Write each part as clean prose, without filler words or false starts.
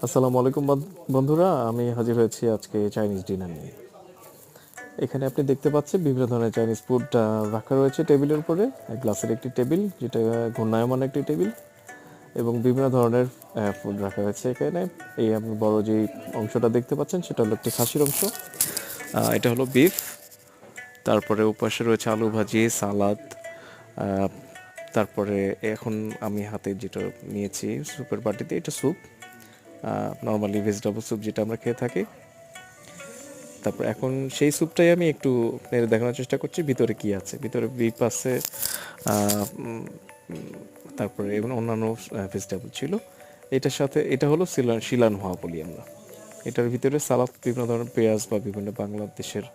আসসালামু আলাইকুম বন্ধুরা, আমি হাজির হয়েছি আজকে চাইনিজ ডিনার নিয়ে। এখানে আপনি দেখতে পাচ্ছেন বিভিন্ন ধরনের চাইনিজ ফুড রাখা রয়েছে টেবিলের উপরে। গ্লাসের একটি টেবিল, যেটা ঘূর্ণায়মান একটি টেবিল, এবং বিভিন্ন ধরনের ফুড রাখা হয়েছে এখানে। এই আপনি বড় যে অংশটা দেখতে পাচ্ছেন সেটা হলো একটি খাসির অংশ। এটা হলো বিফ। তারপরে উপাসে রয়েছে আলু ভাজি, সালাদ। তারপরে এখন আমি হাতে যেটা নিয়েছি স্যুপের বাটিতে, এটা স্যুপ, নর্মালি ভেজিটেবল স্যুপ যেটা আমরা খেয়ে থাকি। তারপর এখন সেই স্যুপটাই আমি একটু নেড়ে দেখানোর চেষ্টা করছি ভিতরে কি আছে। ভিতরে বিপ আছে, তারপরে এবং অন্যান্য ভেজিটেবল ছিল। এটার সাথে এটা হলো শিলান হওয়া বলি আমরা। এটার ভিতরে সালাদ, বিভিন্ন ধরনের পেঁয়াজ বা বিভিন্ন বাংলাদেশের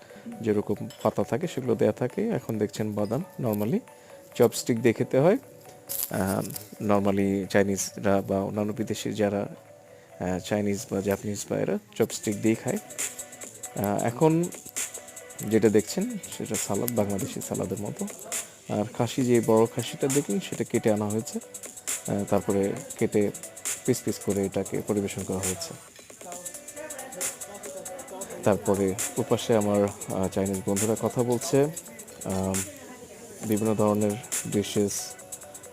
যেরকম পাতা থাকে সেগুলো দেওয়া থাকে। এখন দেখছেন বাদাম, নর্মালি চপস্টিক দিয়ে খেতে হয়। নর্মালি চাইনিজরা বা অন্যান্য বিদেশি যারা চাইনিজ বা জাপানিজ বা এরা চপস্টিক দিয়ে খায়। এখন যেটা দেখছেন সেটা সালাদ, বাংলাদেশি সালাদের মতো। আর খাসি, যে বড় খাসিটা দেখুন সেটা কেটে আনা হয়েছে, তারপরে কেটে পিস পিস করে এটাকে পরিবেশন করা হয়েছে। তারপরে ওপাশে আমার চাইনিজ বন্ধুরা কথা বলছে, বিভিন্ন ধরনের ডিশেস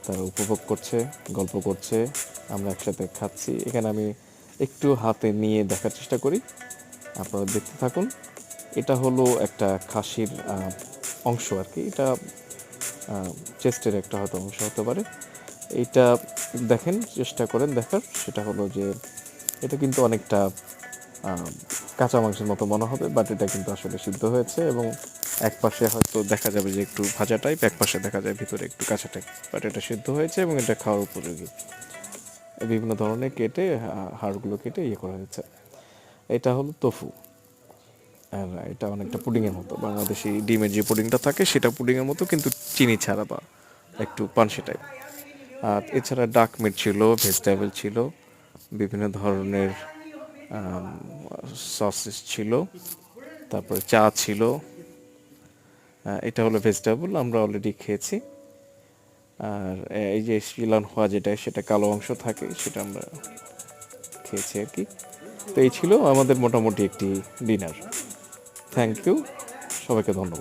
তারা উপভোগ করছে, গল্প করছে, আমরা একসাথে খাচ্ছি। এখানে আমি একটু হাতে নিয়ে দেখার চেষ্টা করি, আপনারা দেখতে থাকুন। এটা হলো একটা খাসির অংশ আর কি। এটা চেস্টের একটা হয়তো অংশ হতে পারে। এইটা দেখেন, চেষ্টা করেন দেখার। সেটা হলো যে এটা কিন্তু অনেকটা কাঁচা মাংসের মতো মনে হবে, বাট এটা কিন্তু আসলে সিদ্ধ হয়েছে, এবং এক পাশে হয়তো দেখা যাবে যে একটু ভাজা টাইপ, এক পাশে দেখা যায় ভিতরে একটু কাঁচা টাইপ, বাট এটা সিদ্ধ হয়েছে এবং এটা খাওয়ার উপযোগী। বিভিন্ন ধরনের কেটে হাড়গুলো কেটে ইয়ে করা হয়েছে। এটা হলো তোফু। আর এটা অনেকটা পুডিংয়ের মতো, বাংলাদেশি ডিমের যে পুডিংটা থাকে সেটা পুডিংয়ের মতো, কিন্তু চিনি ছাড়া বা একটু পানসে টাইপ। আর এছাড়া ডাক মিট ছিল, ভেজিটেবল ছিল, বিভিন্ন ধরনের সসেস ছিল, তারপরে চা ছিল। এটা হলো ভেজিটেবল, আমরা অলরেডি খেয়েছি। আর এই যে শিলান হওয়া যেটা, সেটা কালো অংশ থাকে, সেটা আমরা খেয়েছি আর কি। তো এই ছিল আমাদের মোটামুটি একটি ডিনার। থ্যাংক ইউ, সবাইকে ধন্যবাদ।